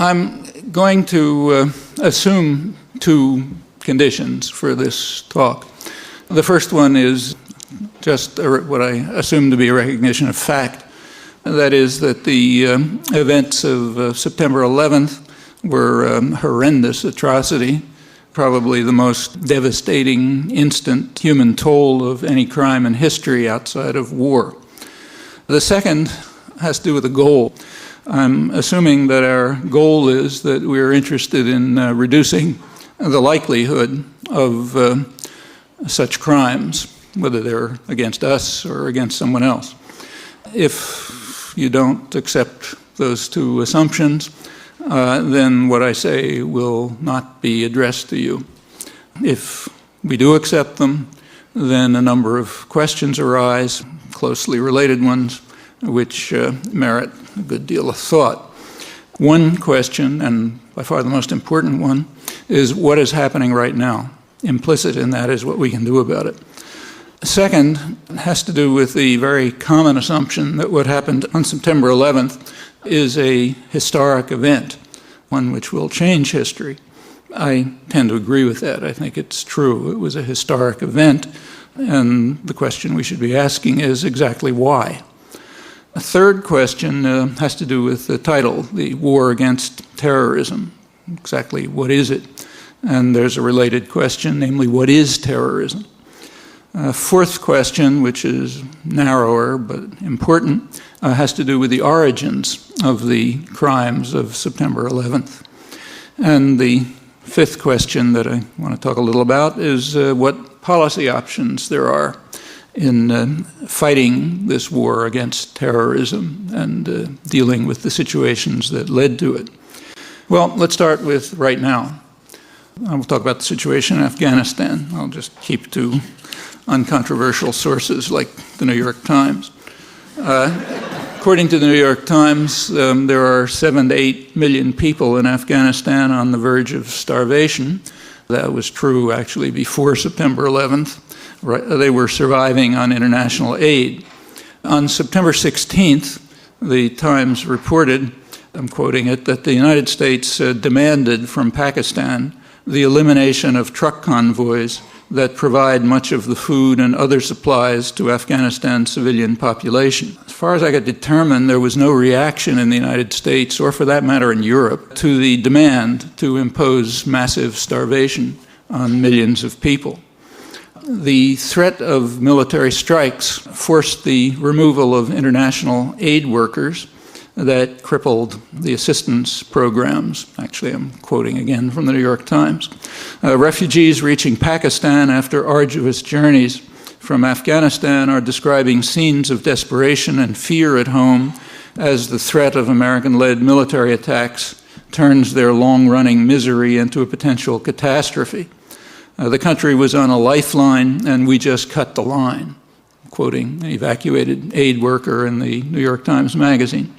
I'm going to assume two conditions for this talk. The first one is just what I assume to be a recognition of fact. That is that the events of September 11th were a horrendous atrocity, probably the most devastating instant human toll of any crime in history outside of war. The second has to do with the goal. I'm assuming that our goal is that we're interested in reducing the likelihood of such crimes, whether they're against us or against someone else. If you don't accept those two assumptions, then what I say will not be addressed to you. If we do accept them, then a number of questions arise, closely related ones, which merit a good deal of thought. One question, and by far the most important one, is what is happening right now. Implicit in that is what we can do about it. Second has to do with the very common assumption that what happened on September 11th is a historic event, one which will change history. I tend to agree with that. I think it's true. It was a historic event, and the question we should be asking is exactly why. A third question has to do with the title, the war against terrorism. Exactly what is it? And there's a related question, namely, what is terrorism? Fourth question, which is narrower but important, has to do with the origins of the crimes of September 11th. And the fifth question that I want to talk a little about is what policy options there are in fighting this war against terrorism and dealing with the situations that led to it. Well, let's start with right now. I will talk about the situation in Afghanistan. I'll just keep to uncontroversial sources like the New York Times. According to the New York Times, there are 7 to 8 million people in Afghanistan on the verge of starvation. That was true actually before September 11th. They were surviving on international aid. On September 16th, the Times reported, I'm quoting it, that the United States demanded from Pakistan the elimination of truck convoys that provide much of the food and other supplies to Afghanistan's civilian population. As far as I could determine, there was no reaction in the United States, or for that matter in Europe, to the demand to impose massive starvation on millions of people. The threat of military strikes forced the removal of international aid workers that crippled the assistance programs. Actually, I'm quoting again from the New York Times. Refugees reaching Pakistan after arduous journeys from Afghanistan are describing scenes of desperation and fear at home as the threat of American-led military attacks turns their long-running misery into a potential catastrophe. The country was on a lifeline, and we just cut the line, quoting an evacuated aid worker in the New York Times Magazine.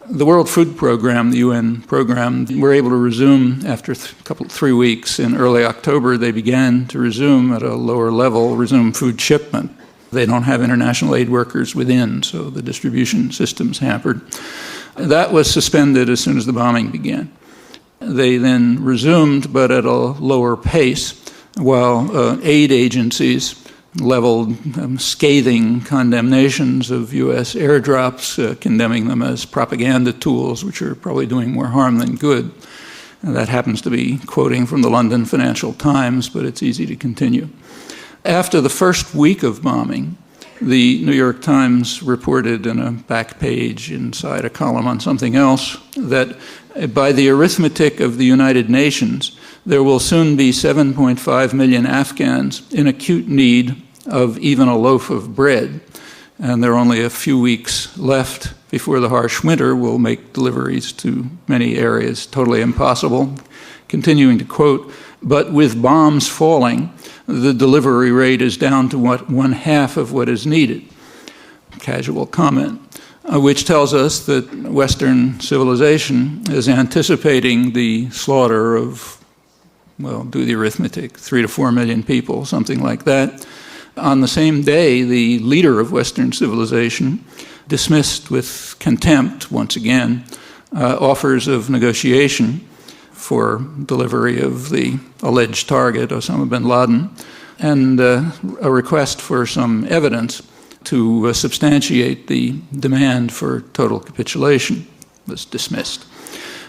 The World Food Program, the UN program, were able to resume after 3 weeks. In early October, they began to resume at a lower level, resume food shipment. They don't have international aid workers within, so the distribution system's hampered. That was suspended as soon as the bombing began. They then resumed, but at a lower pace, while aid agencies leveled scathing condemnations of U.S. airdrops, condemning them as propaganda tools, which are probably doing more harm than good. And that happens to be quoting from the London Financial Times, but it's easy to continue. After the first week of bombing, the New York Times reported in a back page inside a column on something else that by the arithmetic of the United Nations, there will soon be 7.5 million Afghans in acute need of even a loaf of bread. And there are only a few weeks left before the harsh winter will make deliveries to many areas totally impossible. Continuing to quote, but with bombs falling, the delivery rate is down to 1/2 of what is needed. Casual comment, which tells us that Western civilization is anticipating the slaughter of, well, do the arithmetic, 3 to 4 million people, something like that. On the same day, the leader of Western civilization dismissed with contempt, once again, offers of negotiation for delivery of the alleged target, Osama bin Laden, and a request for some evidence to substantiate the demand for total capitulation was dismissed.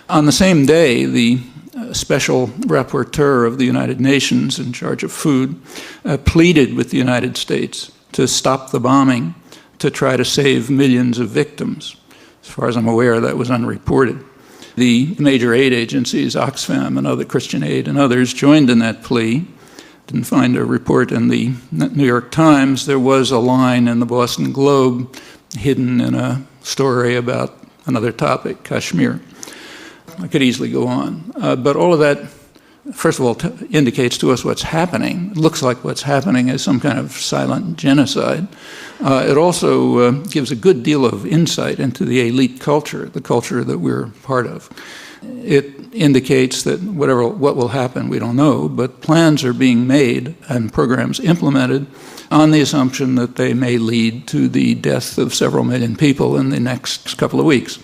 On the same day, the special rapporteur of the United Nations in charge of food pleaded with the United States to stop the bombing to try to save millions of victims. As far as I'm aware, that was unreported. The major aid agencies, Oxfam and other Christian Aid and others, joined in that plea. Didn't find a report in the New York Times. There was a line in the Boston Globe hidden in a story about another topic, Kashmir. I could easily go on. But all of that, first of all, indicates to us what's happening. It looks like what's happening is some kind of silent genocide. It also gives a good deal of insight into the elite culture, the culture that we're part of. It indicates that what will happen, we don't know, but plans are being made and programs implemented on the assumption that they may lead to the death of several million people in the next couple of weeks.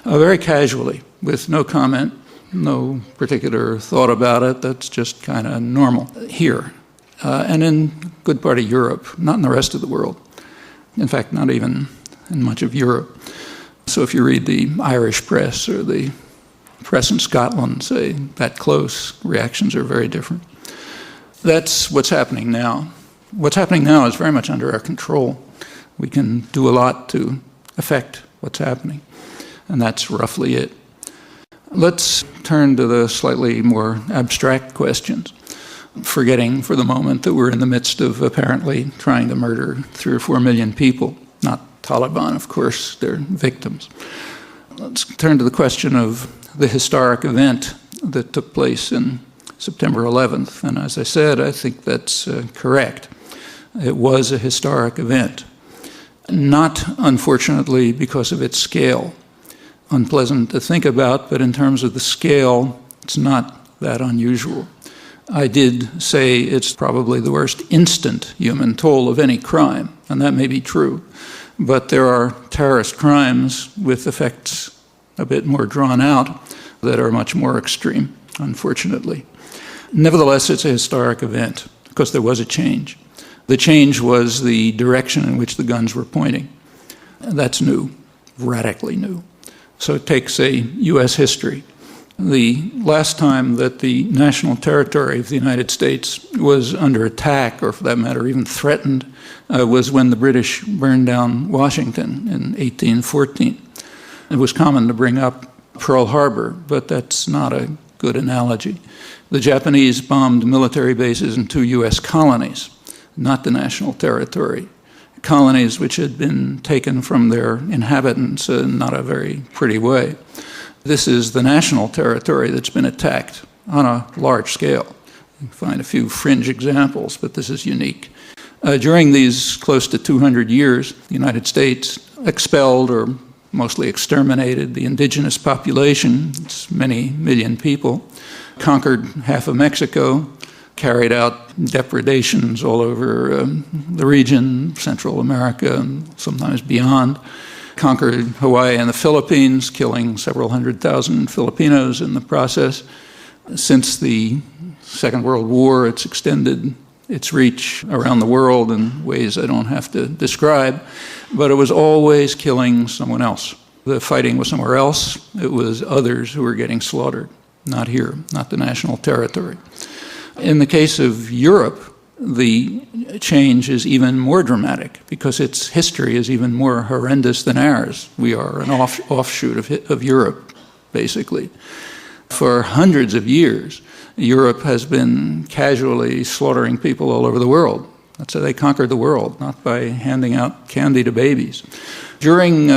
Very casually, with no comment, no particular thought about it. That's just kind of normal here. And in a good part of Europe, not in the rest of the world. In fact, not even in much of Europe. So if you read the Irish press or the press in Scotland, say, that close, reactions are very different. That's what's happening now. What's happening now is very much under our control. We can do a lot to affect what's happening. And that's roughly it. Let's turn to the slightly more abstract questions, forgetting for the moment that we're in the midst of apparently trying to murder 3 or 4 million people. Not Taliban, of course, they're victims. Let's turn to the question of the historic event that took place in September 11th. And as I said, I think that's correct. It was a historic event. Not, unfortunately, because of its scale. Unpleasant to think about, but in terms of the scale, it's not that unusual. I did say it's probably the worst instant human toll of any crime, and that may be true. But there are terrorist crimes with effects a bit more drawn out that are much more extreme, unfortunately. Nevertheless, it's a historic event because there was a change. The change was the direction in which the guns were pointing. That's new, radically new. So it takes a U.S. history. The last time that the national territory of the United States was under attack, or for that matter, even threatened, was when the British burned down Washington in 1814. It was common to bring up Pearl Harbor, but that's not a good analogy. The Japanese bombed military bases in 2 U.S. colonies, not the national territory. Colonies which had been taken from their inhabitants in not a very pretty way. This is the national territory that's been attacked on a large scale. You can find a few fringe examples, but this is unique. During these close to 200 years, the United States expelled or mostly exterminated the indigenous population, it's many million people, conquered half of Mexico, carried out depredations all over the region, Central America, and sometimes beyond, conquered Hawaii and the Philippines, killing several 100,000 Filipinos in the process. Since the Second World War, it's extended its reach around the world in ways I don't have to describe, but it was always killing someone else. The fighting was somewhere else. It was others who were getting slaughtered, not here, not the national territory. In the case of Europe, the change is even more dramatic because its history is even more horrendous than ours. We are an offshoot of Europe, basically. For hundreds of years, Europe has been casually slaughtering people all over the world. That's how they conquered the world, not by handing out candy to babies. During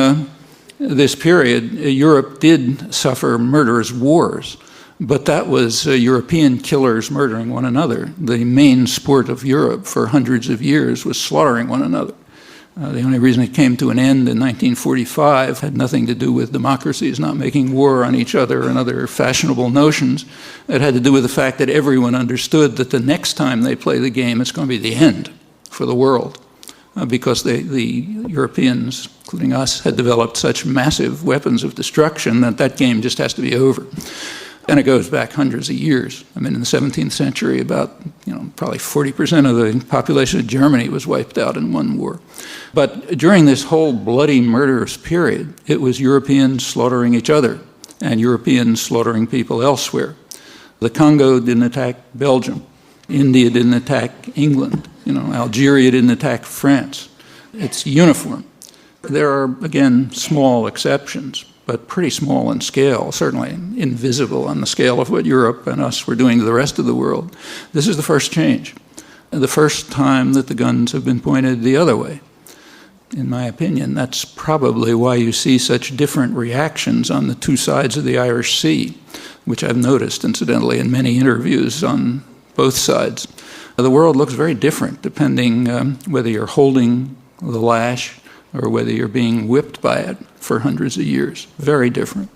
this period, Europe did suffer murderous wars. But that was European killers murdering one another. The main sport of Europe for hundreds of years was slaughtering one another. The only reason it came to an end in 1945 had nothing to do with democracies not making war on each other and other fashionable notions. It had to do with the fact that everyone understood that the next time they play the game, it's going to be the end for the world. because the Europeans, including us, had developed such massive weapons of destruction that game just has to be over. And it goes back hundreds of years. I mean, in the 17th century, about probably 40% of the population of Germany was wiped out in one war. But during this whole bloody, murderous period, it was Europeans slaughtering each other and Europeans slaughtering people elsewhere. The Congo didn't attack Belgium. India didn't attack England. Algeria didn't attack France. It's uniform. There are, again, small exceptions, but pretty small in scale, certainly invisible on the scale of what Europe and us were doing to the rest of the world. This is the first change, the first time that the guns have been pointed the other way. In my opinion, that's probably why you see such different reactions on the two sides of the Irish Sea, which I've noticed, incidentally, in many interviews on both sides. The world looks very different depending whether you're holding the lash or whether you're being whipped by it for hundreds of years. Very different.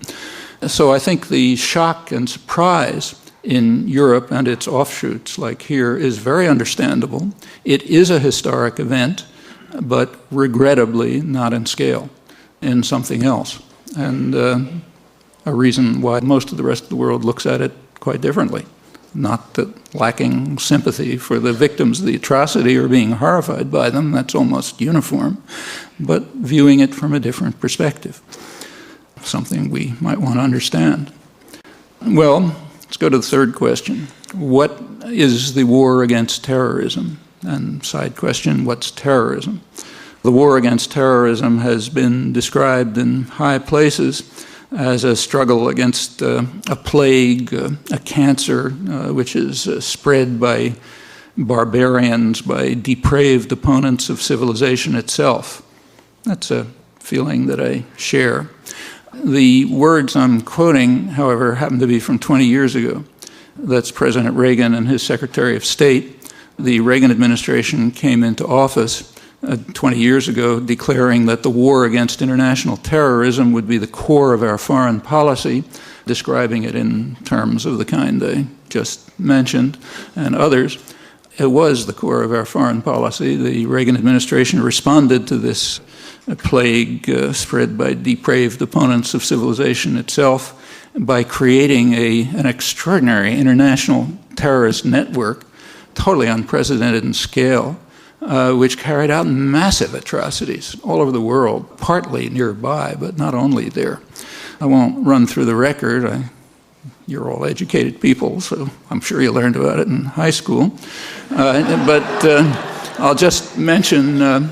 So I think the shock and surprise in Europe and its offshoots, like here, is very understandable. It is a historic event, but regrettably not in scale, in something else. And a reason why most of the rest of the world looks at it quite differently. Not that lacking sympathy for the victims of the atrocity or being horrified by them, that's almost uniform, but viewing it from a different perspective, something we might want to understand. Well, let's go to the third question. What is the war against terrorism? And side question, what's terrorism? The war against terrorism has been described in high places as a struggle against a plague, a cancer, which is spread by barbarians, by depraved opponents of civilization itself. That's a feeling that I share. The words I'm quoting, however, happen to be from 20 years ago. That's President Reagan and his Secretary of State. The Reagan administration came into office 20 years ago, declaring that the war against international terrorism would be the core of our foreign policy, describing it in terms of the kind I just mentioned and others. It was the core of our foreign policy. The Reagan administration responded to this plague spread by depraved opponents of civilization itself by creating an extraordinary international terrorist network, totally unprecedented in scale, which carried out massive atrocities all over the world, partly nearby, but not only there. I won't run through the record. You're all educated people, so I'm sure you learned about it in high school. But I'll just mention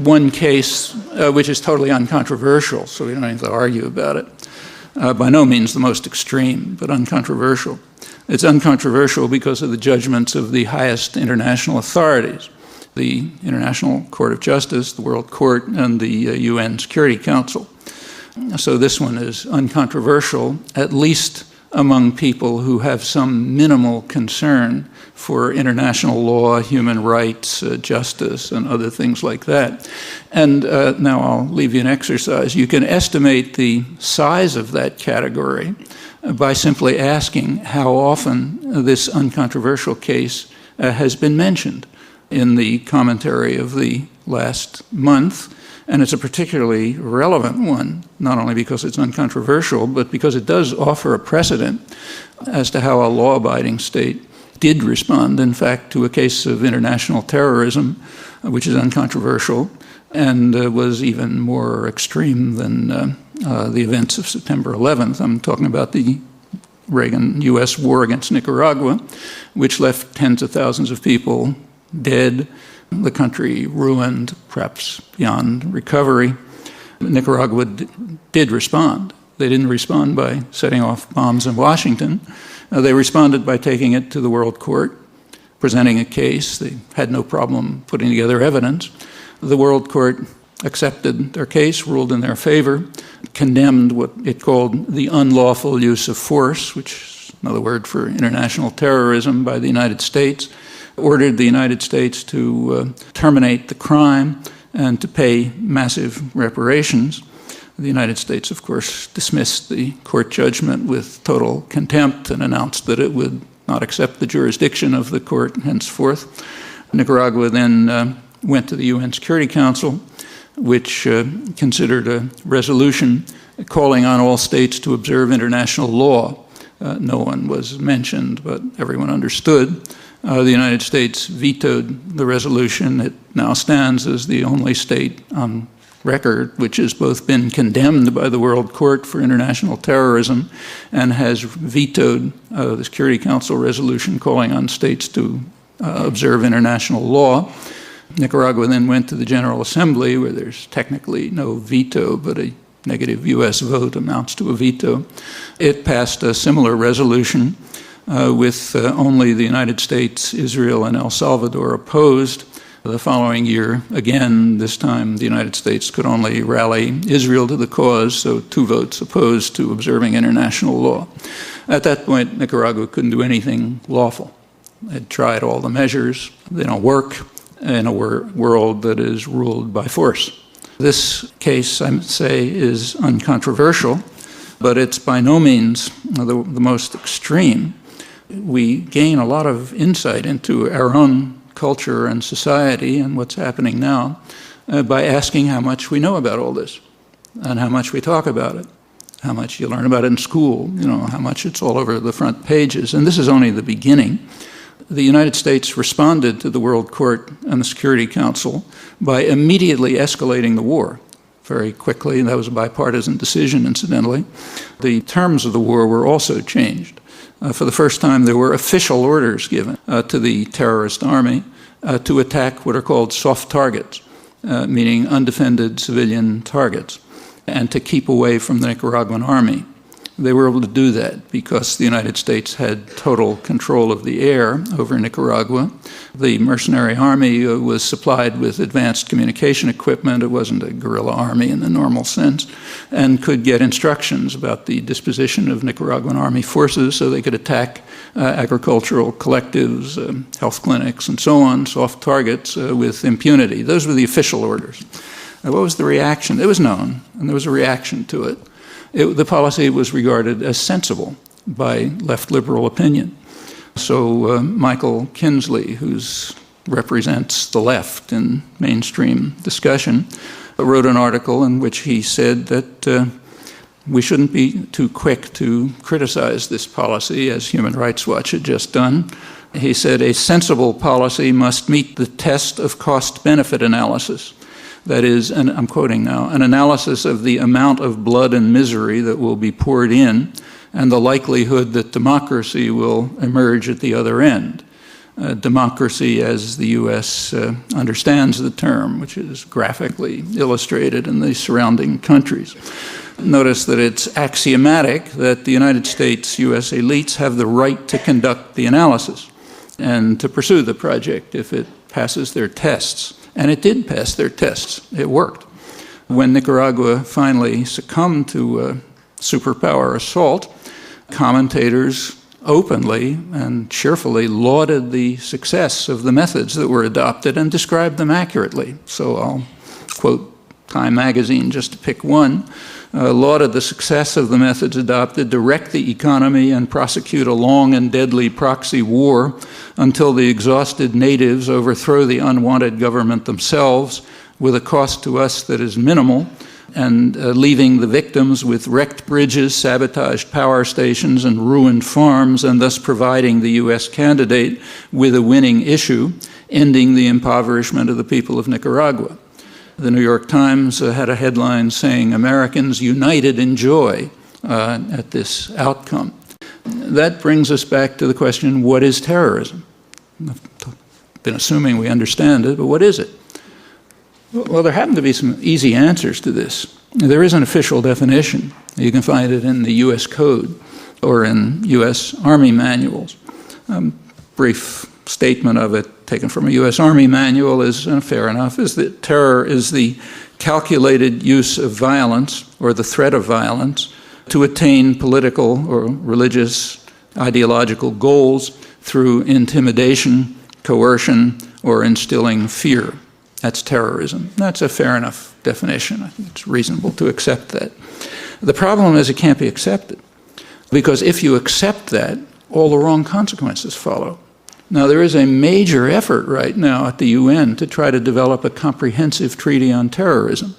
one case which is totally uncontroversial, so we don't have to argue about it. By no means the most extreme, but uncontroversial. It's uncontroversial because of the judgments of the highest international authorities, the International Court of Justice, the World Court, and the UN Security Council. So this one is uncontroversial, at least among people who have some minimal concern for international law, human rights, justice, and other things like that. And now I'll leave you an exercise. You can estimate the size of that category by simply asking how often this uncontroversial case has been mentioned in the commentary of the last month. And it's a particularly relevant one, not only because it's uncontroversial, but because it does offer a precedent as to how a law-abiding state did respond, in fact, to a case of international terrorism, which is uncontroversial, and was even more extreme than the events of September 11th. I'm talking about the Reagan-U.S. war against Nicaragua, which left tens of thousands of people dead, the country ruined, perhaps beyond recovery. Nicaragua did respond. They didn't respond by setting off bombs in Washington. They responded by taking it to the World Court, presenting a case. They had no problem putting together evidence. The World Court accepted their case, ruled in their favor, condemned what it called the unlawful use of force, which is another word for international terrorism, by the United States, ordered the United States to terminate the crime and to pay massive reparations. The United States, of course, dismissed the court judgment with total contempt and announced that it would not accept the jurisdiction of the court henceforth. Nicaragua then went to the UN Security Council, which considered a resolution calling on all states to observe international law. No one was mentioned, but everyone understood. The United States vetoed the resolution. It now stands as the only state on record which has both been condemned by the World Court for international terrorism and has vetoed the Security Council resolution calling on states to observe international law. Nicaragua then went to the General Assembly, where there's technically no veto, but a negative U.S. vote amounts to a veto. It passed a similar resolution with only the United States, Israel, and El Salvador opposed. The following year, again, this time the United States could only rally Israel to the cause, so 2 votes opposed to observing international law. At that point, Nicaragua couldn't do anything lawful. It tried all the measures. They don't work in a world that is ruled by force. This case, I say, is uncontroversial, but it's by no means the most extreme. We gain a lot of insight into our own culture and society and what's happening now by asking how much we know about all this and how much we talk about it, how much you learn about it in school, how much it's all over the front pages. And this is only the beginning. The United States responded to the World Court and the Security Council by immediately escalating the war very quickly, and that was a bipartisan decision, incidentally. The terms of the war were also changed. For the first time, there were official orders given to the terrorist army to attack what are called soft targets, meaning undefended civilian targets, and to keep away from the Nicaraguan army. They were able to do that because the United States had total control of the air over Nicaragua. The mercenary army was supplied with advanced communication equipment. It wasn't a guerrilla army in the normal sense, and could get instructions about the disposition of Nicaraguan army forces so they could attack agricultural collectives, health clinics, and so on, soft targets, with impunity. Those were the official orders. What was the reaction? It was known, and there was a reaction to it. The policy was regarded as sensible by left liberal opinion. So Michael Kinsley, who represents the left in mainstream discussion, wrote an article in which he said that we shouldn't be too quick to criticize this policy, as Human Rights Watch had just done. He said, a sensible policy must meet the test of cost-benefit analysis. That is, and I'm quoting now, an analysis of the amount of blood and misery that will be poured in and the likelihood that democracy will emerge at the other end. Democracy, as the U.S. Understands the term, which is graphically illustrated in the surrounding countries. Notice that it's axiomatic that the United States, U.S. elites have the right to conduct the analysis and to pursue the project if it passes their tests. And it did pass their tests. It worked. When Nicaragua finally succumbed to a superpower assault, commentators openly and cheerfully lauded the success of the methods that were adopted and described them accurately. So I'll quote Time magazine just to pick one. Lauded the success of the methods adopted to wreck the economy and prosecute a long and deadly proxy war until the exhausted natives overthrow the unwanted government themselves with a cost to us that is minimal, and leaving the victims with wrecked bridges, sabotaged power stations, and ruined farms, and thus providing the U.S. candidate with a winning issue, ending the impoverishment of the people of Nicaragua. The New York Times had a headline saying, Americans united in joy at this outcome. That brings us back to the question, what is terrorism? I've been assuming we understand it, but what is it? Well, there happen to be some easy answers to this. There is an official definition. You can find it in the U.S. Code or in U.S. Army manuals. Brief statement of it taken from a U.S. Army manual is fair enough, is that terror is the calculated use of violence or the threat of violence to attain political or religious ideological goals through intimidation, coercion, or instilling fear. That's terrorism. That's a fair enough definition. I think it's reasonable to accept that. The problem is it can't be accepted, because if you accept that, all the wrong consequences follow. Now, there is a major effort right now at the UN to try to develop a comprehensive treaty on terrorism.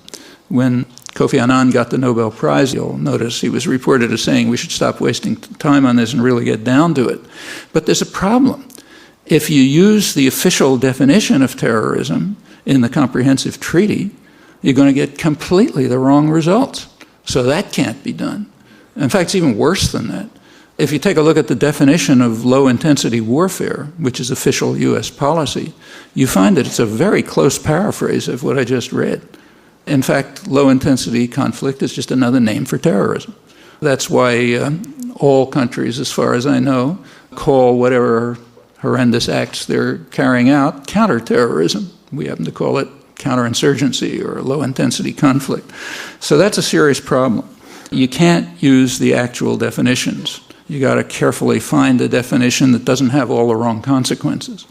When Kofi Annan got the Nobel Prize, you'll notice he was reported as saying we should stop wasting time on this and really get down to it. But there's a problem. If you use the official definition of terrorism in the comprehensive treaty, you're going to get completely the wrong results. So that can't be done. In fact, it's even worse than that. If you take a look at the definition of low-intensity warfare, which is official U.S. policy, you find that it's a very close paraphrase of what I just read. In fact, low-intensity conflict is just another name for terrorism. That's why all countries, as far as I know, call whatever horrendous acts they're carrying out counterterrorism. We happen to call it counterinsurgency or low-intensity conflict. So that's a serious problem. You can't use the actual definitions. You got to carefully find a definition that doesn't have all the wrong consequences.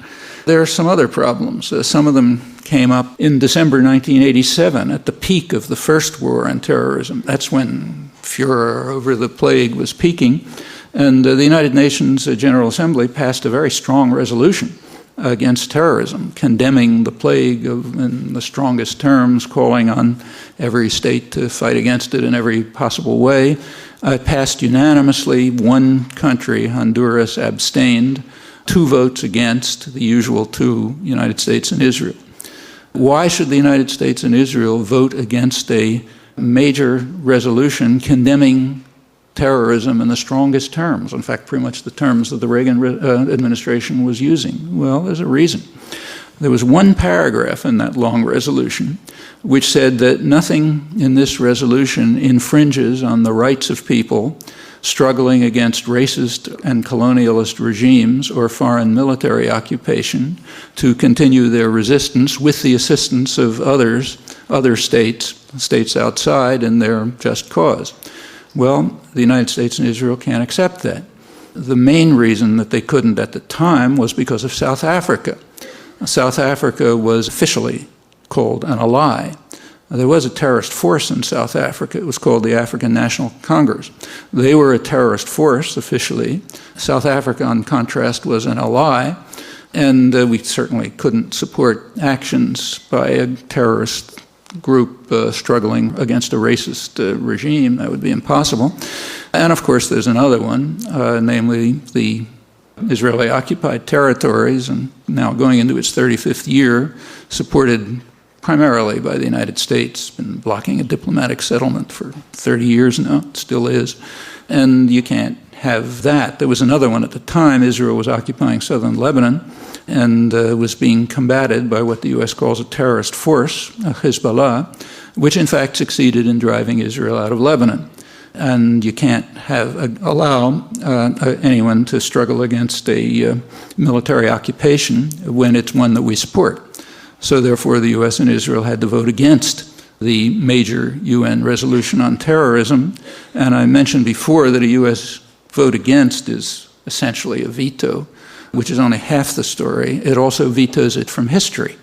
There are some other problems. Some of them came up in December 1987 at the peak of the first war on terrorism. That's when furor over the plague was peaking. And the United Nations General Assembly passed a very strong resolution against terrorism, condemning the plague in the strongest terms, calling on every state to fight against it in every possible way. It passed unanimously. One country, Honduras, abstained. 2 votes against, the usual 2, United States and Israel. Why should the United States and Israel vote against a major resolution condemning terrorism in the strongest terms? In fact, pretty much the terms that the Reagan administration was using. Well, there's a reason. There was one paragraph in that long resolution which said that nothing in this resolution infringes on the rights of people struggling against racist and colonialist regimes or foreign military occupation to continue their resistance with the assistance of others, other states outside, in their just cause. Well, the United States and Israel can't accept that. The main reason that they couldn't at the time was because of South Africa. South Africa was officially called an ally. There was a terrorist force in South Africa. It was called the African National Congress. They were a terrorist force officially. South Africa, in contrast, was an ally, and we certainly couldn't support actions by a terrorist group struggling against a racist regime. That would be impossible. And of course, there's another one, namely the Israeli-occupied territories, and now going into its 35th year, supported primarily by the United States, been blocking a diplomatic settlement for 30 years now, it still is, and you can't have that. There was another one at the time. Israel was occupying southern Lebanon and was being combated by what the U.S. calls a terrorist force, Hezbollah, which in fact succeeded in driving Israel out of Lebanon. And you can't allow anyone to struggle against a military occupation when it's one that we support. So therefore, the U.S. and Israel had to vote against the major UN resolution on terrorism. And I mentioned before that a U.S. vote against is essentially a veto, which is only half the story. It also vetoes it from history.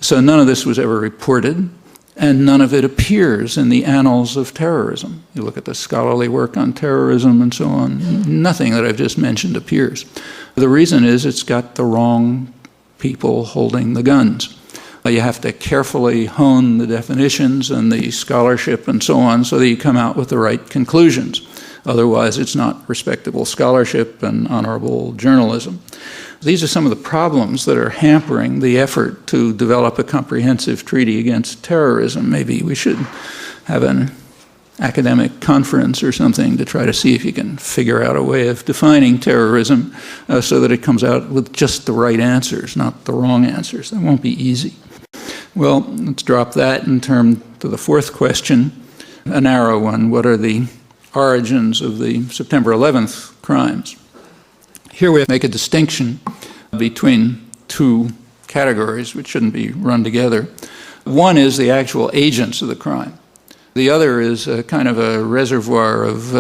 So none of this was ever reported, and none of it appears in the annals of terrorism. You look at the scholarly work on terrorism and so on, nothing that I've just mentioned appears. The reason is it's got the wrong people holding the guns. You have to carefully hone the definitions and the scholarship and so on so that you come out with the right conclusions. Otherwise, it's not respectable scholarship and honorable journalism. These are some of the problems that are hampering the effort to develop a comprehensive treaty against terrorism. Maybe we should have an academic conference or something to try to see if you can figure out a way of defining terrorism so that it comes out with just the right answers, not the wrong answers. That won't be easy. Well, let's drop that and turn to the fourth question, a narrow one. What are the origins of the September 11th crimes? Here we make a distinction between 2 categories, which shouldn't be run together. One is the actual agents of the crime. The other is a kind of a reservoir of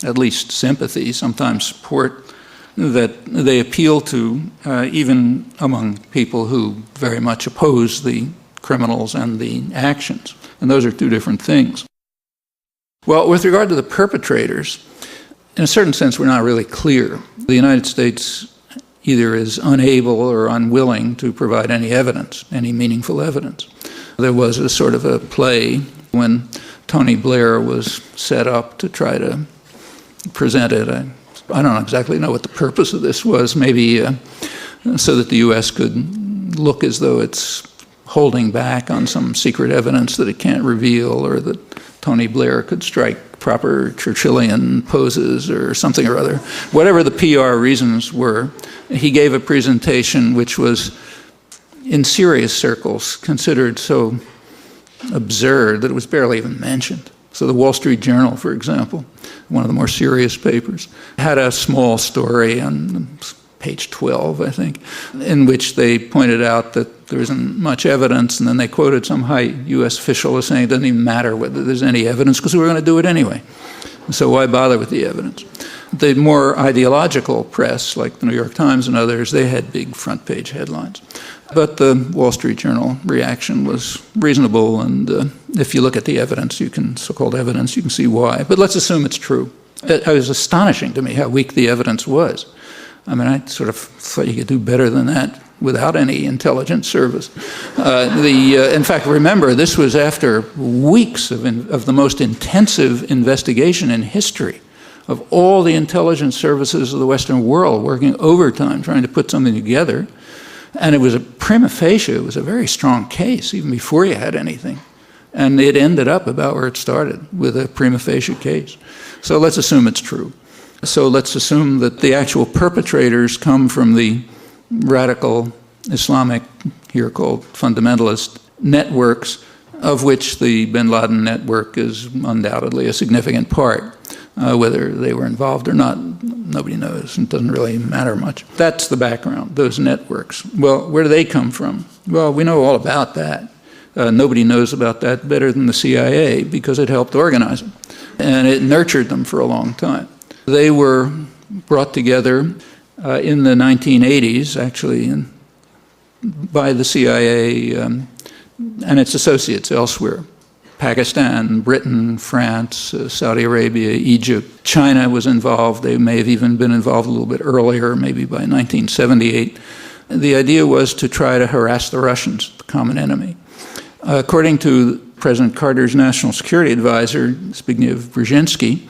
at least sympathy, sometimes support, that they appeal to even among people who very much oppose the criminals and the actions. And those are 2 different things. Well, with regard to the perpetrators, in a certain sense, we're not really clear. The United States either is unable or unwilling to provide any evidence, any meaningful evidence. There was a sort of a play when Tony Blair was set up to try to present it. I don't exactly know what the purpose of this was, maybe so that the U.S. could look as though it's holding back on some secret evidence that it can't reveal, or that Tony Blair could strike proper Churchillian poses or something or other. Whatever the PR reasons were, he gave a presentation which was, in serious circles, considered so absurd that it was barely even mentioned. So the Wall Street Journal, for example, one of the more serious papers, had a small story on page 12, I think, in which they pointed out that there isn't much evidence, and then they quoted some high U.S. official as saying it doesn't even matter whether there's any evidence because we're going to do it anyway. So why bother with the evidence? The more ideological press, like the New York Times and others, they had big front page headlines. But the Wall Street Journal reaction was reasonable, and if you look at the evidence, so-called evidence, you can see why. But let's assume it's true. It was astonishing to me how weak the evidence was. I mean, I sort of thought you could do better than that without any intelligence service. In fact, remember, this was after weeks of the most intensive investigation in history of all the intelligence services of the Western world working overtime trying to put something together. And it was a prima facie, it was a very strong case, even before you had anything. And it ended up about where it started, with a prima facie case. So let's assume it's true. So let's assume that the actual perpetrators come from the radical Islamic, here called fundamentalist, networks, of which the bin Laden network is undoubtedly a significant part. Whether they were involved or not, nobody knows. It doesn't really matter much. That's the background, those networks. Well, where do they come from? Well, we know all about that. Nobody knows about that better than the CIA because it helped organize them. And it nurtured them for a long time. They were brought together in the 1980s, actually, by the CIA and its associates elsewhere. Pakistan, Britain, France, Saudi Arabia, Egypt. China was involved. They may have even been involved a little bit earlier, maybe by 1978. The idea was to try to harass the Russians, the common enemy. According to President Carter's national security advisor, Zbigniew Brzezinski,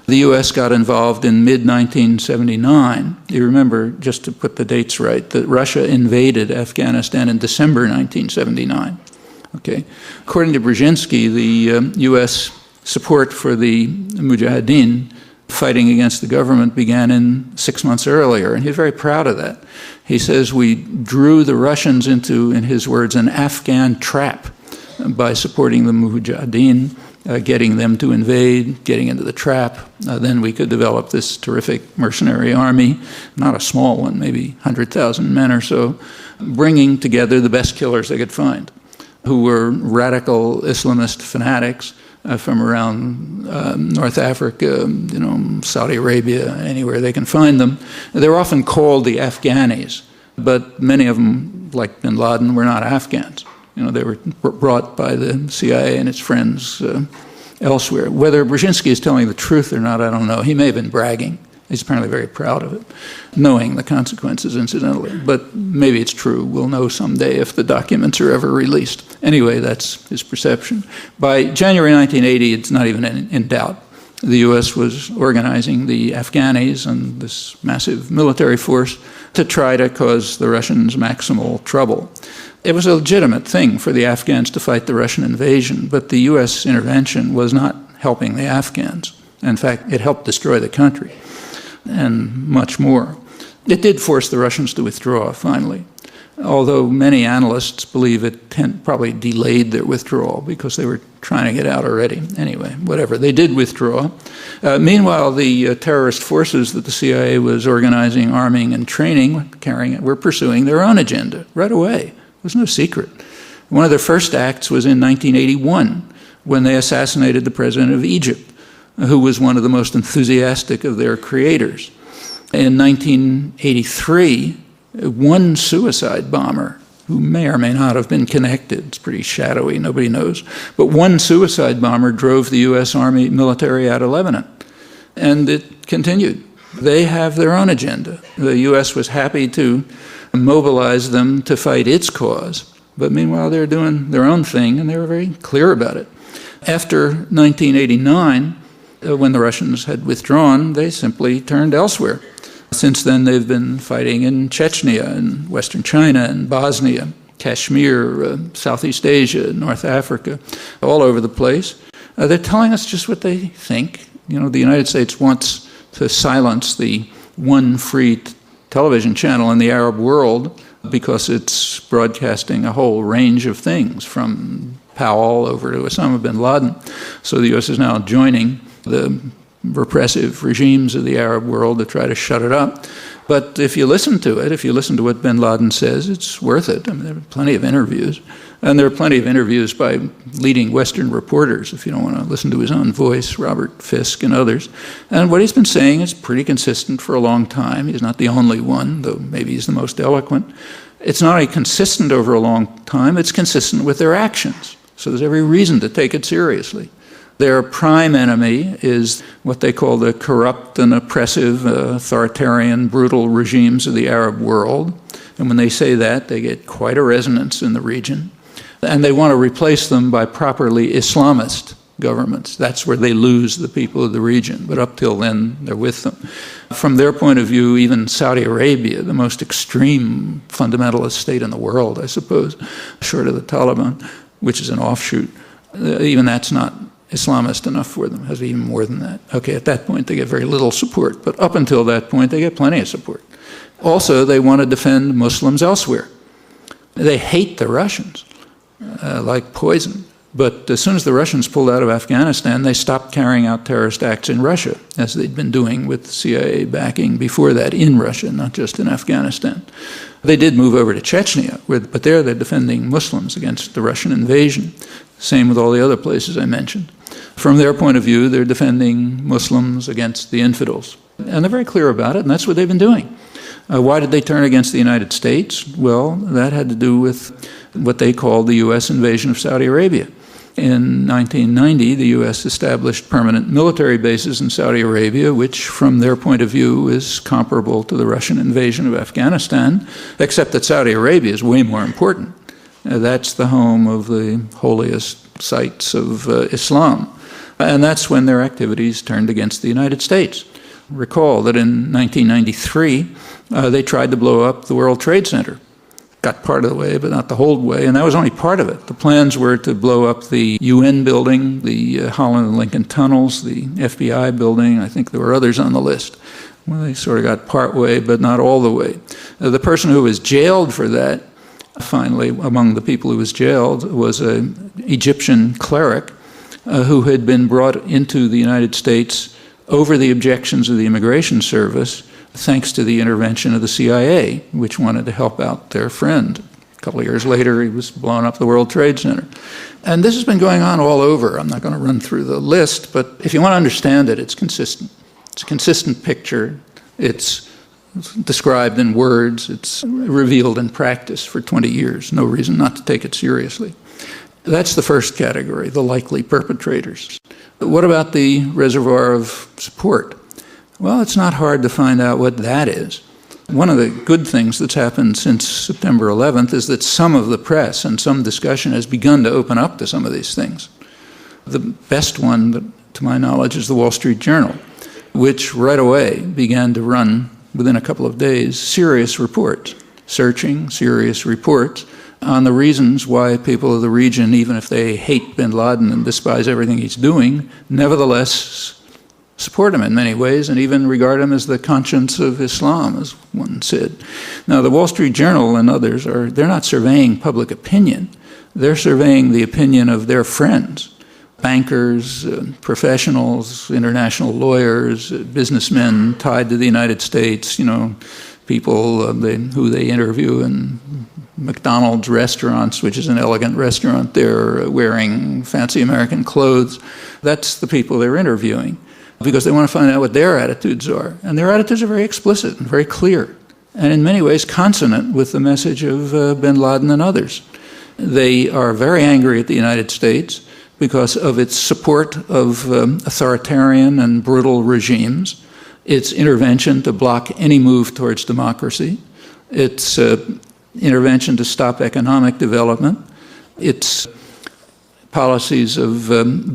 the U.S. got involved in mid-1979. You remember, just to put the dates right, that Russia invaded Afghanistan in December 1979. Okay. According to Brzezinski, the U.S. support for the Mujahideen fighting against the government began in 6 months earlier, and he's very proud of that. He says we drew the Russians into, in his words, an Afghan trap by supporting the Mujahideen, getting them to invade, getting into the trap. Then we could develop this terrific mercenary army, not a small one, maybe 100,000 men or so, bringing together the best killers they could find, who were radical Islamist fanatics from around North Africa, Saudi Arabia, anywhere they can find them. They're often called the Afghanis, but many of them, like bin Laden, were not Afghans. They were brought by the CIA and its friends elsewhere. Whether Brzezinski is telling the truth or not, I don't know. He may have been bragging. He's apparently very proud of it, knowing the consequences, incidentally. But maybe it's true. We'll know someday if the documents are ever released. Anyway, that's his perception. By January 1980, it's not even in doubt. The U.S. was organizing the Afghanis and this massive military force to try to cause the Russians maximal trouble. It was a legitimate thing for the Afghans to fight the Russian invasion, but the U.S. intervention was not helping the Afghans. In fact, it helped destroy the country and much more. It did force the Russians to withdraw, finally, although many analysts believe it probably delayed their withdrawal because they were trying to get out already. Anyway, whatever, they did withdraw. Meanwhile, the terrorist forces that the CIA was organizing, arming, and training, were pursuing their own agenda right away. It was no secret. One of their first acts was in 1981 when they assassinated the president of Egypt, who was one of the most enthusiastic of their creators. In 1983, one suicide bomber, who may or may not have been connected, it's pretty shadowy, nobody knows, but one suicide bomber drove the U.S. Army military out of Lebanon. And it continued. They have their own agenda. The U.S. was happy to mobilize them to fight its cause, but meanwhile they're doing their own thing, and they were very clear about it. After 1989, when the Russians had withdrawn, they simply turned elsewhere. Since then, they've been fighting in Chechnya, in Western China, and Bosnia, Kashmir, Southeast Asia, North Africa, all over the place. They're telling us just what they think. You know, the United States wants to silence the one free television channel in the Arab world because it's broadcasting a whole range of things, from Powell over to Osama bin Laden. So the U.S. is now joining the repressive regimes of the Arab world to try to shut it up. But if you listen to it, if you listen to what bin Laden says, it's worth it. I mean, there are plenty of interviews. And there are plenty of interviews by leading Western reporters, if you don't want to listen to his own voice, Robert Fisk and others. And what he's been saying is pretty consistent for a long time. He's not the only one, though maybe he's the most eloquent. It's not only consistent over a long time, it's consistent with their actions. So there's every reason to take it seriously. Their prime enemy is what they call the corrupt and oppressive, authoritarian, brutal regimes of the Arab world. And when they say that, they get quite a resonance in the region. And they want to replace them by properly Islamist governments. That's where they lose the people of the region. But up till then, they're with them. From their point of view, even Saudi Arabia, the most extreme fundamentalist state in the world, I suppose, short of the Taliban, which is an offshoot, even that's not Islamist enough for them. It has even more than that. Okay, at that point, they get very little support. But up until that point, they get plenty of support. Also, they want to defend Muslims elsewhere. They hate the Russians like poison. But as soon as the Russians pulled out of Afghanistan, they stopped carrying out terrorist acts in Russia, as they'd been doing with CIA backing before that in Russia, not just in Afghanistan. They did move over to Chechnya, but there they're defending Muslims against the Russian invasion. Same with all the other places I mentioned. From their point of view, they're defending Muslims against the infidels. And they're very clear about it, and that's what they've been doing. Why did they turn against the United States? Well, that had to do with what they called the U.S. invasion of Saudi Arabia. In 1990, the U.S. established permanent military bases in Saudi Arabia, which, from their point of view, is comparable to the Russian invasion of Afghanistan, except that Saudi Arabia is way more important. That's the home of the holiest sites of Islam. And that's when their activities turned against the United States. Recall that in 1993, they tried to blow up the World Trade Center. Got part of the way, but not the whole way, and that was only part of it. The plans were to blow up the UN building, the Holland and Lincoln tunnels, the FBI building. I think there were others on the list. Well, they sort of got part way, but not all the way. The person who was jailed for that, finally, among the people who was jailed, was an Egyptian cleric who had been brought into the United States over the objections of the Immigration Service, thanks to the intervention of the CIA, which wanted to help out their friend. A couple of years later, he was blowing up the World Trade Center. And this has been going on all over. I'm not going to run through the list, but if you want to understand it, it's consistent. It's a consistent picture. It's described in words. It's revealed in practice for 20 years. No reason not to take it seriously. That's the first category, the likely perpetrators. But what about the reservoir of support? Well, it's not hard to find out what that is. One of the good things that's happened since September 11th is that some of the press and some discussion has begun to open up to some of these things. The best one, to my knowledge, is the Wall Street Journal, which right away began to run, within a couple of days, serious reports, serious reports on the reasons why people of the region, even if they hate bin Laden and despise everything he's doing, nevertheless support him in many ways and even regard him as the conscience of Islam, as one said. Now, the Wall Street Journal and others, they're not surveying public opinion. They're surveying the opinion of their friends, bankers, professionals, international lawyers, businessmen tied to the United States, people who they interview in McDonald's restaurants, which is an elegant restaurant. They're wearing fancy American clothes. That's the people they're interviewing, because they want to find out what their attitudes are. And their attitudes are very explicit and very clear, and in many ways consonant with the message of bin Laden and others. They are very angry at the United States because of its support of authoritarian and brutal regimes. It's intervention to block any move towards democracy. It's intervention to stop economic development. It's policies of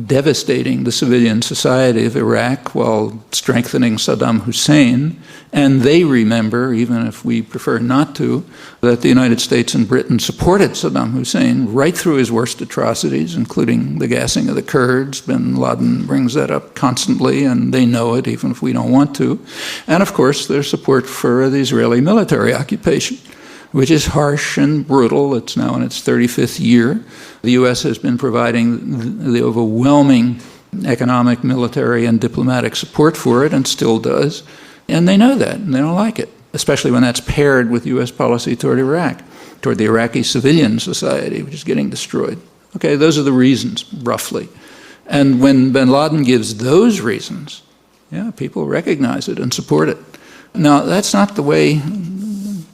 devastating the civilian society of Iraq while strengthening Saddam Hussein. And they remember, even if we prefer not to, that the United States and Britain supported Saddam Hussein right through his worst atrocities, including the gassing of the Kurds. Bin Laden brings that up constantly, and they know it, even if we don't want to. And of course, their support for the Israeli military occupation, which is harsh and brutal. It's now in its 35th year. The U.S. has been providing the overwhelming economic, military, and diplomatic support for it, and still does. And they know that, and they don't like it, especially when that's paired with U.S. policy toward Iraq, toward the Iraqi civilian society, which is getting destroyed. Okay, those are the reasons, roughly. And when bin Laden gives those reasons, yeah, people recognize it and support it. Now, that's not the way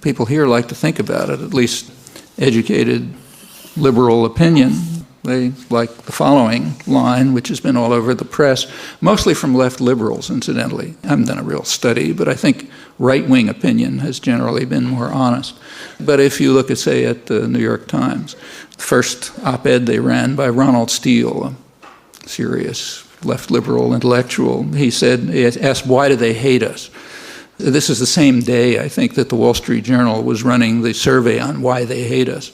people here like to think about it, at least educated liberal opinion. They like the following line, which has been all over the press, mostly from left liberals, incidentally. I haven't done a real study, but I think right-wing opinion has generally been more honest. But if you look at, say, at the New York Times, the first op-ed they ran by Ronald Steele, a serious left liberal intellectual, he asked, why do they hate us? This is the same day, I think, that the Wall Street Journal was running the survey on why they hate us.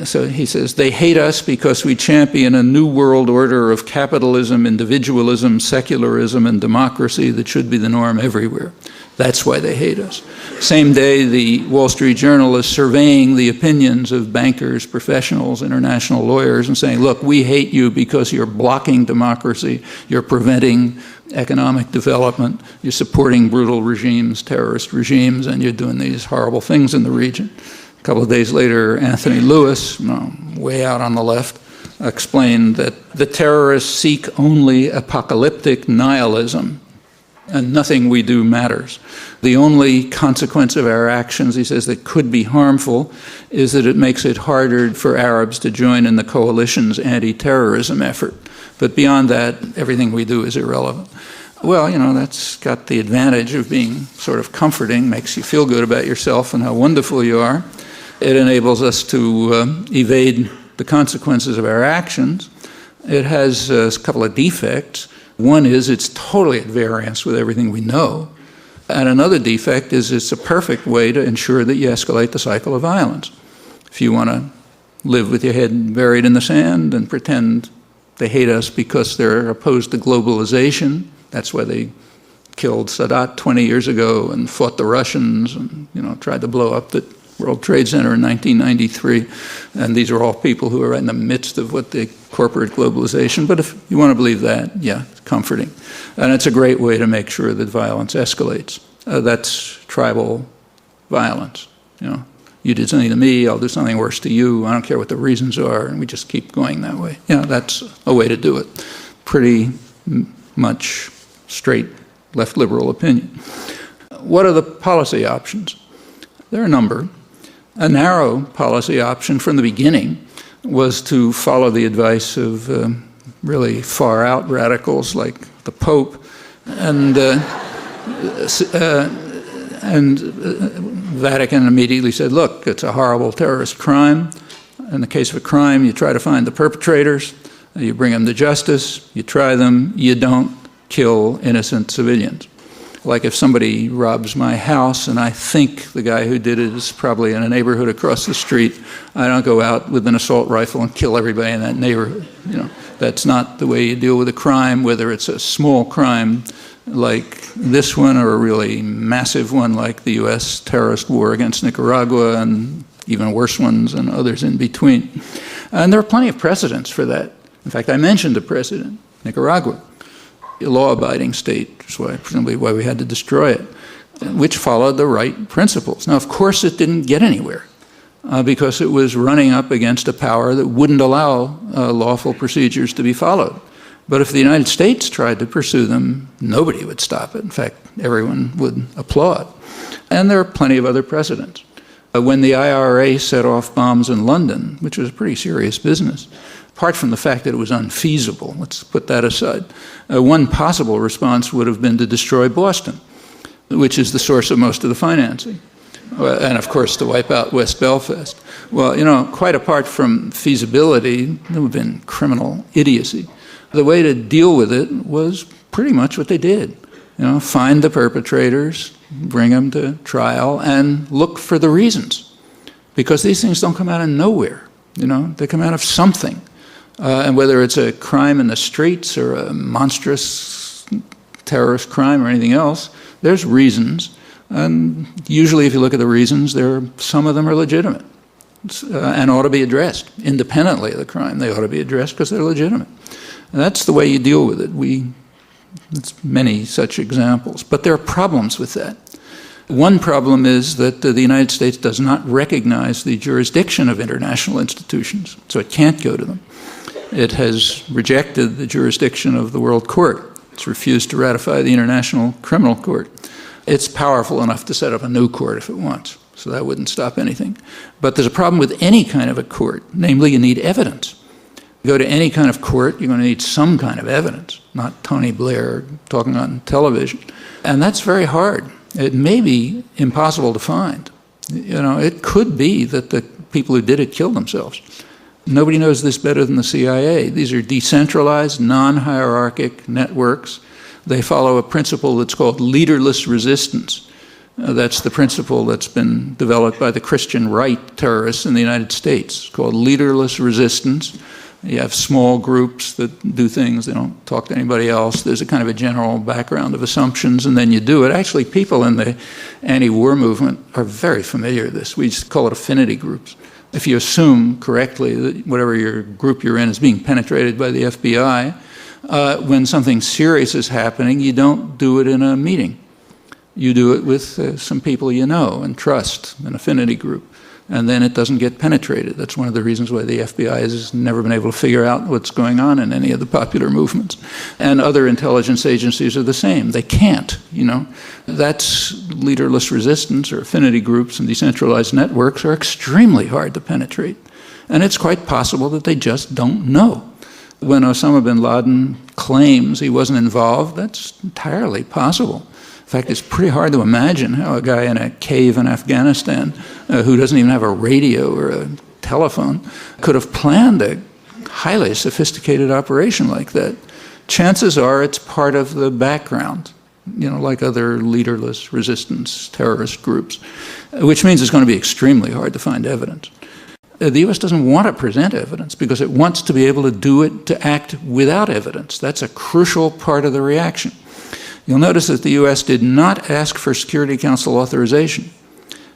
So he says, they hate us because we champion a new world order of capitalism, individualism, secularism, and democracy that should be the norm everywhere. That's why they hate us. Same day, the Wall Street Journal is surveying the opinions of bankers, professionals, international lawyers, and saying, look, we hate you because you're blocking democracy, you're preventing economic development, you're supporting brutal regimes, terrorist regimes, and you're doing these horrible things in the region. A couple of days later, Anthony Lewis, way out on the left, explained that the terrorists seek only apocalyptic nihilism, and nothing we do matters. The only consequence of our actions, he says, that could be harmful is that it makes it harder for Arabs to join in the coalition's anti-terrorism effort. But beyond that, everything we do is irrelevant. Well, that's got the advantage of being sort of comforting, makes you feel good about yourself and how wonderful you are. It enables us to evade the consequences of our actions. It has a couple of defects. One is it's totally at variance with everything we know. And another defect is it's a perfect way to ensure that you escalate the cycle of violence. If you want to live with your head buried in the sand and pretend they hate us because they're opposed to globalization, that's why they killed Sadat 20 years ago and fought the Russians and tried to blow up the World Trade Center in 1993. And these are all people who are right in the midst of what the corporate globalization. But if you want to believe that, yeah, it's comforting. And it's a great way to make sure that violence escalates. That's tribal violence. You did something to me, I'll do something worse to you. I don't care what the reasons are, and we just keep going that way. That's a way to do it. Pretty much straight left liberal opinion. What are the policy options? There are a number. A narrow policy option from the beginning was to follow the advice of really far-out radicals like the Pope, and Vatican immediately said, look, it's a horrible terrorist crime. In the case of a crime, you try to find the perpetrators, you bring them to justice, you try them, you don't kill innocent civilians. Like if somebody robs my house and I think the guy who did it is probably in a neighborhood across the street, I don't go out with an assault rifle and kill everybody in that neighborhood. That's not the way you deal with a crime, whether it's a small crime like this one or a really massive one like the U.S. terrorist war against Nicaragua and even worse ones and others in between. And there are plenty of precedents for that. In fact, I mentioned a precedent, Nicaragua, a law-abiding state, which is presumably why we had to destroy it, which followed the right principles. Now, of course, it didn't get anywhere because it was running up against a power that wouldn't allow lawful procedures to be followed. But if the United States tried to pursue them, nobody would stop it. In fact, everyone would applaud. And there are plenty of other precedents. When the IRA set off bombs in London, which was a pretty serious business, apart from the fact that it was unfeasible, let's put that aside, one possible response would have been to destroy Boston. which is the source of most of the financing. And of course, to wipe out West Belfast. Well, quite apart from feasibility, there would have been criminal idiocy. The way to deal with it was pretty much what they did. Find the perpetrators, bring them to trial, and look for the reasons. Because these things don't come out of nowhere. They come out of something. And whether it's a crime in the streets or a monstrous terrorist crime or anything else, there's reasons. And usually if you look at the reasons, some of them are legitimate and ought to be addressed. Independently of the crime, they ought to be addressed because they're legitimate. And that's the way you deal with it. There's many such examples. But there are problems with that. One problem is that the United States does not recognize the jurisdiction of international institutions, so it can't go to them. It has rejected the jurisdiction of the World Court. It's refused to ratify the International Criminal Court. It's powerful enough to set up a new court if it wants, so that wouldn't stop anything. But there's a problem with any kind of a court, namely you need evidence. You go to any kind of court, you're going to need some kind of evidence, not Tony Blair talking on television. And that's very hard. It may be impossible to find. It could be that the people who did it killed themselves. Nobody knows this better than the CIA. These are decentralized, non-hierarchic networks. They follow a principle that's called leaderless resistance. That's the principle that's been developed by the Christian right terrorists in the United States. It's called leaderless resistance. You have small groups that do things, they don't talk to anybody else. There's a kind of a general background of assumptions, and then you do it. Actually, people in the anti-war movement are very familiar with this. We just call it affinity groups. If you assume correctly that whatever your group you're in is being penetrated by the FBI, when something serious is happening, you don't do it in a meeting. You do it with some people you know and trust, an affinity group. And then it doesn't get penetrated. That's one of the reasons why the FBI has never been able to figure out what's going on in any of the popular movements. And other intelligence agencies are the same. They can't, That's leaderless resistance, or affinity groups and decentralized networks are extremely hard to penetrate. And it's quite possible that they just don't know. When Osama bin Laden claims he wasn't involved, that's entirely possible. In fact, it's pretty hard to imagine how a guy in a cave in Afghanistan who doesn't even have a radio or a telephone could have planned a highly sophisticated operation like that. Chances are it's part of the background, like other leaderless resistance terrorist groups, which means it's going to be extremely hard to find evidence. The U.S. doesn't want to present evidence because it wants to be able to do it, to act without evidence. That's a crucial part of the reaction. You'll notice that the U.S. did not ask for Security Council authorization,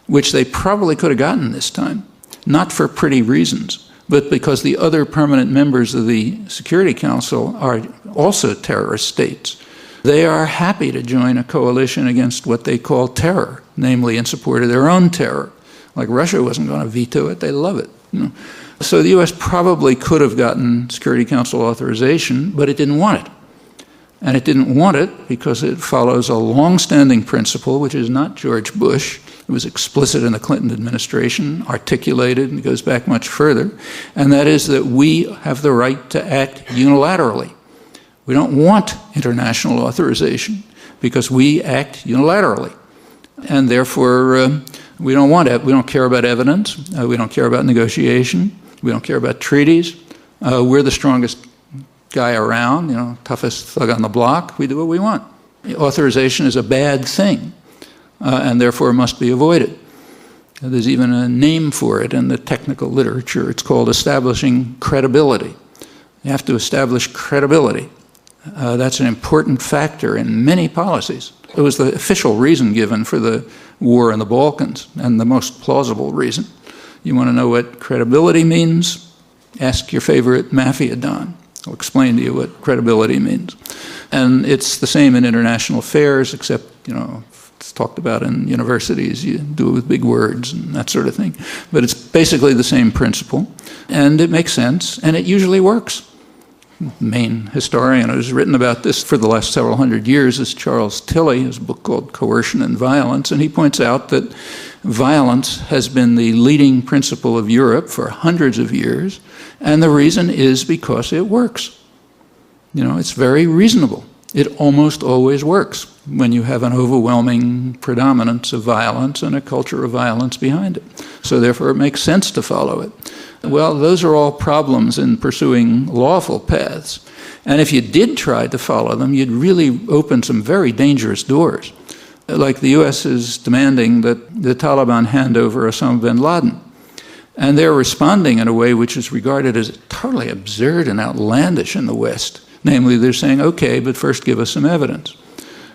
which they probably could have gotten this time, not for pretty reasons, but because the other permanent members of the Security Council are also terrorist states. They are happy to join a coalition against what they call terror, namely in support of their own terror. Like Russia wasn't going to veto it, they love it. So the U.S. probably could have gotten Security Council authorization, but it didn't want it. And it didn't want it because it follows a long-standing principle, which is not George Bush. It was explicit in the Clinton administration, articulated, and goes back much further. And that is that we have the right to act unilaterally. We don't want international authorization because we act unilaterally. And therefore, we don't want it. We don't care about evidence. We don't care about negotiation. We don't care about treaties. We're the strongest guy around, toughest thug on the block. We do what we want. Authorization is a bad thing, and therefore must be avoided. There's even a name for it in the technical literature. It's called establishing credibility. You have to establish credibility. That's an important factor in many policies. It was the official reason given for the war in the Balkans, and the most plausible reason. You want to know what credibility means? Ask your favorite mafia don. I'll explain to you what credibility means. And it's the same in international affairs, except, it's talked about in universities. You do it with big words and that sort of thing. But it's basically the same principle. And it makes sense, and it usually works. The main historian who's written about this for the last several hundred years is Charles Tilly, his book called Coercion and Violence, and he points out that violence has been the leading principle of Europe for hundreds of years, and the reason is because it works. It's very reasonable. It almost always works when you have an overwhelming predominance of violence and a culture of violence behind it. So therefore, it makes sense to follow it. Well, those are all problems in pursuing lawful paths. And if you did try to follow them, you'd really open some very dangerous doors. Like the U.S. is demanding that the Taliban hand over Osama bin Laden. And they're responding in a way which is regarded as totally absurd and outlandish in the West. Namely, they're saying, okay, but first give us some evidence.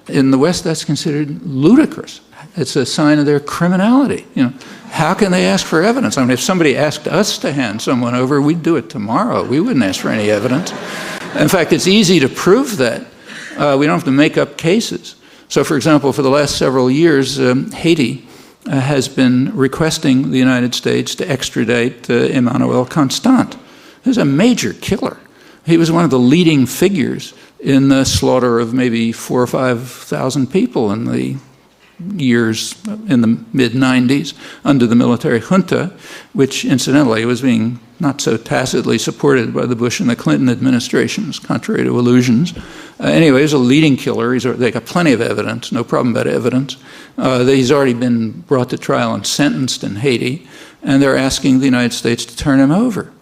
In the West, that's considered ludicrous. It's a sign of their criminality. How can they ask for evidence? I mean, if somebody asked us to hand someone over, we'd do it tomorrow. We wouldn't ask for any evidence. In fact, it's easy to prove that. We don't have to make up cases. So, for example, for the last several years, Haiti has been requesting the United States to extradite Emmanuel Constant, who's a major killer. He was one of the leading figures in the slaughter of maybe 4,000 or 5,000 people in the years in the mid-90s under the military junta, which incidentally was being not so tacitly supported by the Bush and the Clinton administrations, contrary to illusions. Anyway, he's a leading killer. They got plenty of evidence, no problem about evidence. He's already been brought to trial and sentenced in Haiti, and they're asking the United States to turn him over.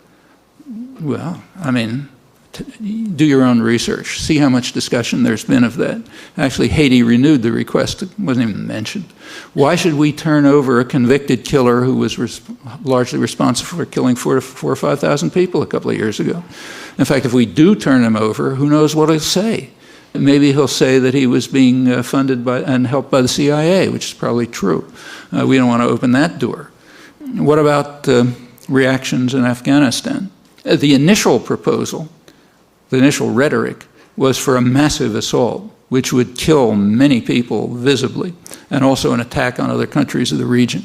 Well, I mean, do your own research. See how much discussion there's been of that. Actually, Haiti renewed the request. It wasn't even mentioned. Why should we turn over a convicted killer who was largely responsible for killing 4,000 or 5,000 people a couple of years ago? In fact, if we do turn him over, who knows what he'll say? Maybe he'll say that he was being funded by and helped by the CIA, which is probably true. We don't want to open that door. What about reactions in Afghanistan? The initial proposal, the initial rhetoric, was for a massive assault, which would kill many people visibly, and also an attack on other countries of the region.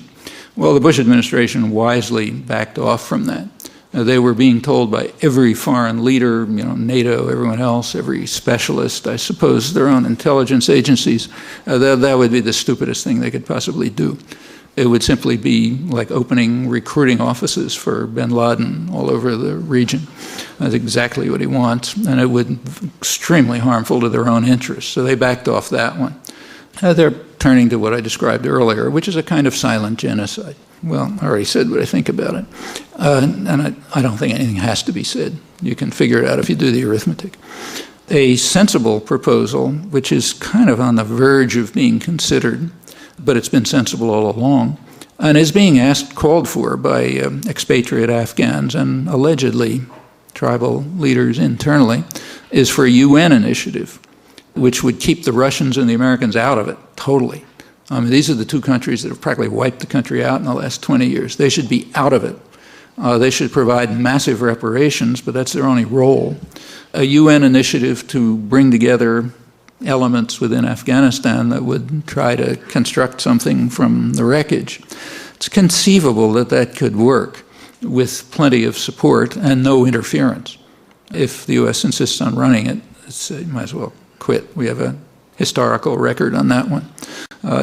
Well, the Bush administration wisely backed off from that. They were being told by every foreign leader, NATO, everyone else, every specialist, I suppose their own intelligence agencies, that would be the stupidest thing they could possibly do. It would simply be like opening recruiting offices for bin Laden all over the region. That's exactly what he wants, and it would be extremely harmful to their own interests. So they backed off that one. They're turning to what I described earlier, which is a kind of silent genocide. Well, I already said what I think about it. And I don't think anything has to be said. You can figure it out if you do the arithmetic. A sensible proposal, which is kind of on the verge of being considered, but it's been sensible all along, and is being called for by expatriate Afghans and allegedly tribal leaders internally, is for a UN initiative, which would keep the Russians and the Americans out of it totally. I mean, these are the two countries that have practically wiped the country out in the last 20 years. They should be out of it. They should provide massive reparations, but that's their only role. A UN initiative to bring together elements within Afghanistan that would try to construct something from the wreckage. It's conceivable that that could work with plenty of support and no interference. If the U.S. insists on running it, you might as well quit. We have a historical record on that one.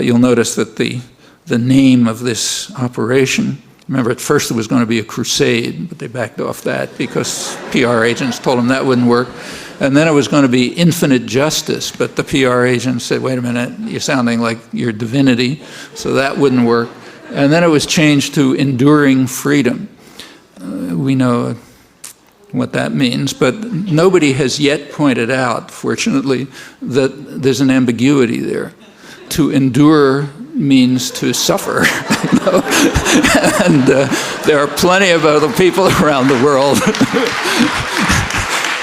You'll notice that the name of this operation, remember at first it was going to be a crusade, but they backed off that because PR agents told them that wouldn't work. And then it was going to be infinite justice, but the PR agents said, wait a minute, you're sounding like you're divinity, so that wouldn't work. And then it was changed to enduring freedom. We know what that means, but nobody has yet pointed out, fortunately, that there's an ambiguity there. To endure means to suffer. And there are plenty of other people around the world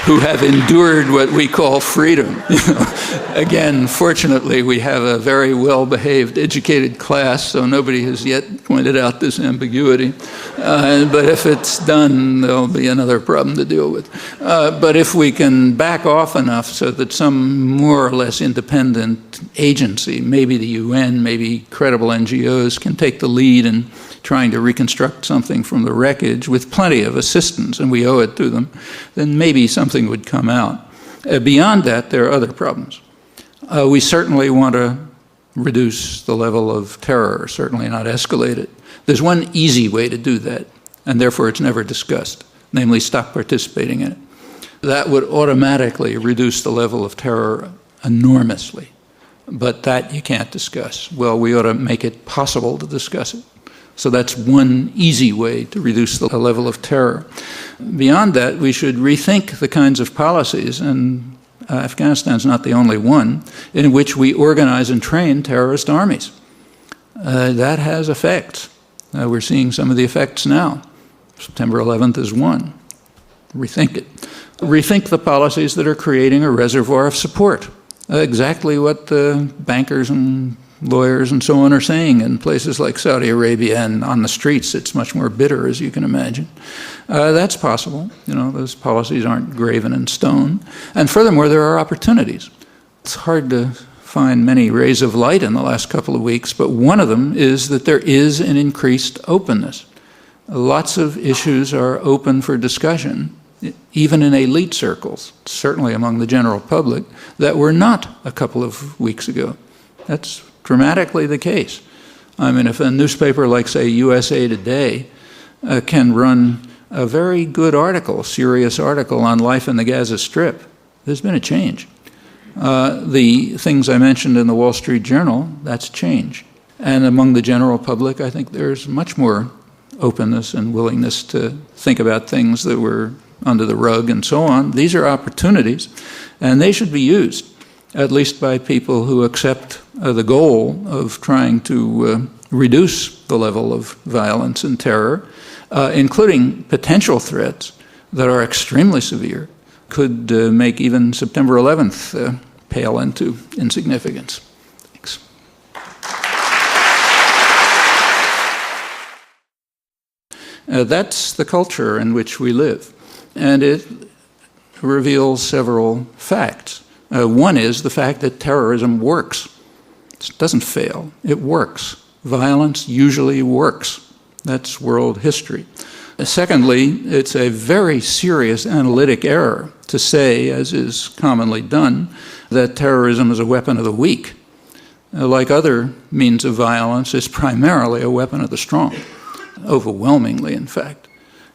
who have endured what we call freedom. Again, fortunately, we have a very well-behaved, educated class, so nobody has yet pointed out this ambiguity. But if it's done, there'll be another problem to deal with. But if we can back off enough so that some more or less independent agency, maybe the UN, maybe credible NGOs, can take the lead in trying to reconstruct something from the wreckage with plenty of assistance, and we owe it to them, then maybe something would come out. Beyond that, there are other problems. We certainly want to reduce the level of terror, certainly not escalate it. There's one easy way to do that, and therefore it's never discussed, namely stop participating in it. That would automatically reduce the level of terror enormously. But that you can't discuss. Well, we ought to make it possible to discuss it. So that's one easy way to reduce the level of terror. Beyond that, we should rethink the kinds of policies, and Afghanistan's not the only one, in which we organize and train terrorist armies. That has effects. We're seeing some of the effects now. September 11th is one. Rethink it. Rethink the policies that are creating a reservoir of support. Exactly what the bankers and lawyers and so on are saying in places like Saudi Arabia, and on the streets it's much more bitter, as you can imagine. That's possible. Those policies aren't graven in stone. And furthermore, there are opportunities. It's hard to find many rays of light in the last couple of weeks, but one of them is that there is an increased openness. Lots of issues are open for discussion, even in elite circles, certainly among the general public, that were not a couple of weeks ago. That's dramatically the case. I mean, if a newspaper like, say, USA Today can run a very good article, serious article on life in the Gaza Strip, there's been a change. The things I mentioned in the Wall Street Journal, that's change. And among the general public, I think there's much more openness and willingness to think about things that were under the rug and so on. These are opportunities, and they should be used, at least by people who accept the goal of trying to reduce the level of violence and terror, including potential threats that are extremely severe, could make even September 11th pale into insignificance. Thanks. That's the culture in which we live. And it reveals several facts. One is the fact that terrorism works. It doesn't fail. It works. Violence usually works. That's world history. Secondly, it's a very serious analytic error to say, as is commonly done, that terrorism is a weapon of the weak. Like other means of violence, it's primarily a weapon of the strong, overwhelmingly, in fact.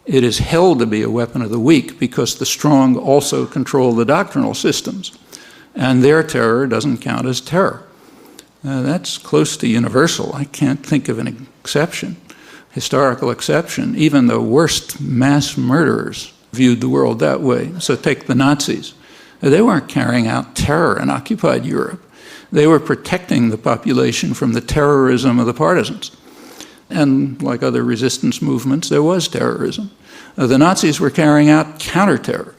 It is held to be a weapon of the weak because the strong also control the doctrinal systems, and their terror doesn't count as terror. That's close to universal. I can't think of an exception, historical exception. Even the worst mass murderers viewed the world that way. So take the Nazis. They weren't carrying out terror in occupied Europe. They were protecting the population from the terrorism of the partisans. And like other resistance movements, there was terrorism. The Nazis were carrying out counter-terror.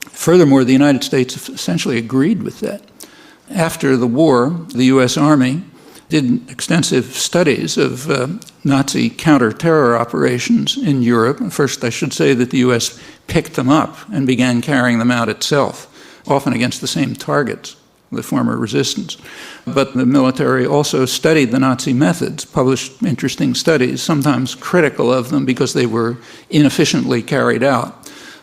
Furthermore, the United States essentially agreed with that. After the war, the U.S. Army did extensive studies of Nazi counter-terror operations in Europe. First, I should say that the U.S. picked them up and began carrying them out itself, often against the same targets, the former resistance. But the military also studied the Nazi methods, published interesting studies, sometimes critical of them because they were inefficiently carried out.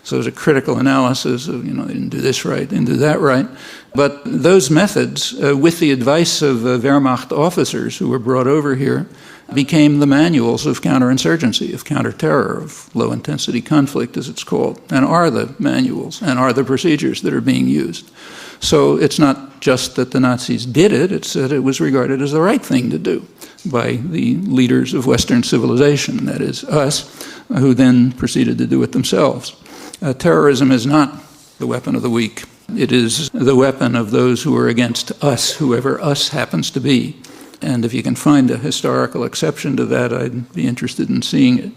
So there's a critical analysis of, they didn't do this right, didn't do that right. But those methods, with the advice of Wehrmacht officers who were brought over here, became the manuals of counterinsurgency, of counterterror, of low-intensity conflict, as it's called, and are the manuals and are the procedures that are being used. So it's not just that the Nazis did it, it's that it was regarded as the right thing to do by the leaders of Western civilization, that is us, who then proceeded to do it themselves. Terrorism is not the weapon of the weak. It is the weapon of those who are against us, whoever us happens to be. And if you can find a historical exception to that, I'd be interested in seeing it.